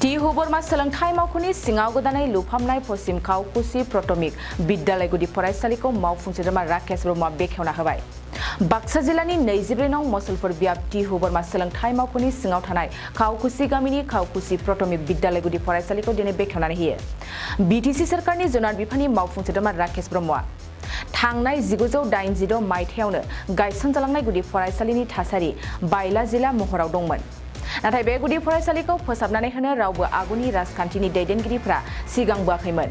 T हुबरमा सोलोंथाइ मावख'नि सिङाव गोदानै लुफामनाय पश्चिम खावकुसि प्राथमिक बिद्यालय गुदि फरायसालिखौ मावफुंसारग्रा राकेश ब्रह्मआ बेखेवना होबाय। बाक्सा जिल्लानि 24 नं मसलपुर बियाब टी हुबरमा सोलोंथाइ मावख'नि सिङाव थानाय खावकुसि गामिनि खावकुसि प्राथमिक बिद्यालय गुदि फरायसालिखौ दिनै बेखेवनानै होयो। बीटीसी सरकारनि जुनार बिफाननि मावफुंसारग्रा राकेश ब्रह्मआ थांनाय 1986 मायथाइयावनो गायसनजालांनाय गुदि फरायसालिनि थासारि बायला जिला महराव दंमोन। नाथाय बे गुदि फरायसालिखौ फोसाबनानै होनो रावबो आगुनि राजखान्थिनि दैदेनगिरिफ्रा सिगांबोआखैमोन।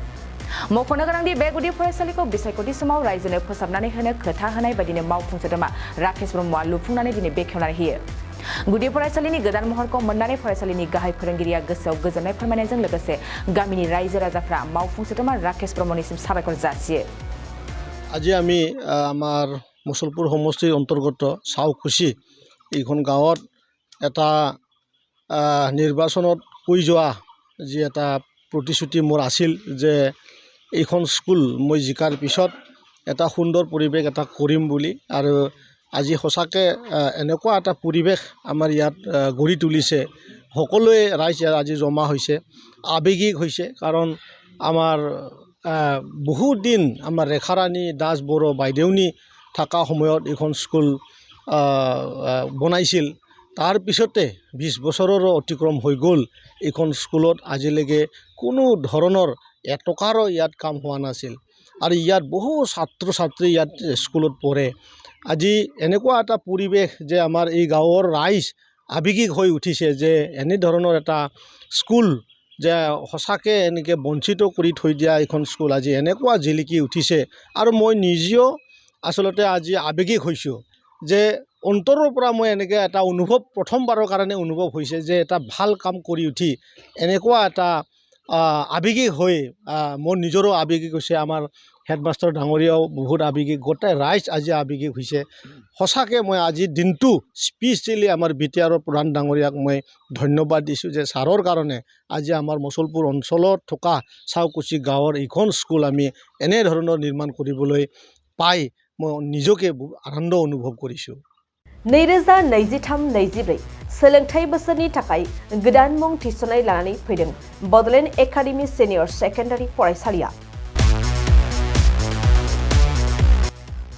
मख'नो गोनांदि बे गुदि फरायसालिखौ बिसायख'थि समाव रायजोनो फोसाबनानै होनो खोथा होनाय बायदिनो मावफुंसारग्रा राकेश ब्रह्मआ लुफुंनानै दिनै बेखेवनानै होयो। गुदि फरायसालिनि गोदान महरखौ मोननानै फरायसालिनि गाहाय फोरोंगिरिया गोसोआव गोजोननाय फोरमायनायजों लोगोसे गामिनि रायजो राजाफ्रा मावफुंसारग्रा राकेश ब्रह्मनिसिम साबायखर जासियो। আজি আমি আমাৰ মুছলপুৰ সমষ্টিৰ অন্তৰ্গত চাওকুচি এইখন গাঁৱত এটা নিৰ্বাচনত কৈ যোৱা যি এটা প্ৰতিশ্ৰুতি মোৰ আছিল যে এইখন স্কুল মই জিকাৰ পিছত এটা সুন্দৰ পৰিৱেশ এটা কৰিম বুলি, আৰু আজি সঁচাকৈ এনেকুৱা এটা পৰিৱেশ আমাৰ ইয়াত গঢ়ি তুলিছে। সকলোৱে ৰাইজ আজি জমা হৈছে, আৱেগিক হৈছে, কাৰণ আমাৰ বহুত দিন আমাৰ ৰেখাৰাণী দাস বড়ো বাইদেউনী থকা সময়ত এইখন স্কুল বনাইছিল। তাৰ পিছতে 20 বছৰৰো অতিক্ৰম হৈ গ'ল। এইখন স্কুলত আজিলৈকে কোনো ধৰণৰ এটকাৰো ইয়াত কাম হোৱা নাছিল, আৰু ইয়াত বহু ছাত্ৰ ছাত্ৰী ইয়াত স্কুলত পঢ়ে। আজি এনেকুৱা এটা পৰিৱেশ যে আমাৰ এই গাঁৱৰ ৰাইজ আৱেগিক হৈ উঠিছে যে এনেধৰণৰ এটা স্কুল যে সঁচাকৈ এনেকৈ বঞ্চিত কৰি থৈ দিয়া এইখন স্কুল আজি এনেকুৱা জিলিকি উঠিছে। আৰু মই নিজেও আচলতে আজি আৱেগিক হৈছোঁ যে অন্তৰৰ পৰা মই এনেকৈ এটা অনুভৱ প্ৰথমবাৰৰ কাৰণে অনুভৱ হৈছে যে এটা ভাল কাম কৰি উঠি এনেকুৱা এটা আৱেগিক হৈ মোৰ নিজৰো আৱেগিক হৈছে। আমাৰ হেডমাষ্টাৰ ডাঙৰীয়াও বহুত আৱেগিক, গোটেই ৰাইজ আজি আৱেগিক হৈছে। সঁচাকৈ মই আজিৰ দিনটো স্পেচিয়েলি আমাৰ বিটিআৰৰ প্ৰধান ডাঙৰীয়াক মই ধন্যবাদ দিছোঁ যে ছাৰৰ কাৰণে আজি আমাৰ মুছলপুৰ অঞ্চলত থকা চাওকুচি গাঁৱৰ এইখন স্কুল আমি এনেধৰণৰ নিৰ্মাণ কৰিবলৈ পাই মই নিজকে আনন্দ অনুভৱ কৰিছোঁ। 2023-24 सोलोंथाइ बोसोरनि थाखाय गोदान मुं थिसननाय लानानै फैदों बड'लेण्ड एकाडेमि सिनियर सेकेन्डारि फरायसालिया।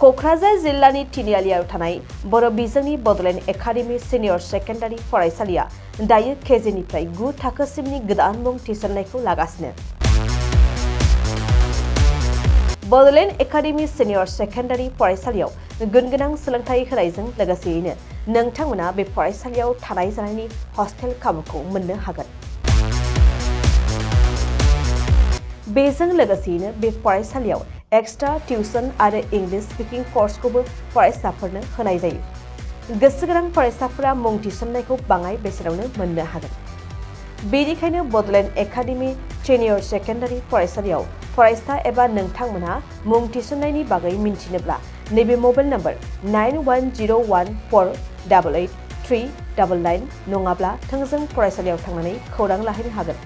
क'क्राझार जिल्लानि तिनिआलियाव थानाय बर' बिजोंनि बड'लेण्ड एकाडेमि सिनियर सेकेन्डारि फरायसालिया दायो केजिनिफ्राय 9 थाखोसिमनि गोदान मुं थिसननायखौ लागासिनो। बड'लेण्ड एकाडेमि सिनियर सेकेन्डारि फरायसालियाव गुनगोनां सोलोंथाइ होनायजों लोगोसेयैनो नोंथांमोना बे फरायसालियाव थानाय जानायनि हस्टेल खाबुखौ मोननो हागोन। बेजों लोगोसेयैनो बे फरायसालियाव एक्सट्रा टिउसन आरो इंलिश स्पिकिं कर्सखौबो फरायसाफोरनो होनाय जायो। गोसो गोनां फरायसाफोरा मुं थिसननायखौ बाङाय बेसेनावनो मोननो हागोन। बेनिखायनो बड'लेण्ड एकाडेमि सिनियर सेकेन्डारि फरायसालियाव फरायसा एबा नोंथांमोनहा मुं थिसननायनि बागै मिन्थिनोब्ला नैबे मबाइल नम्बर 9101488399 नङाब्ला थोंजों फरायसालियाव थांनानै खौरां लाहैनो हागोन।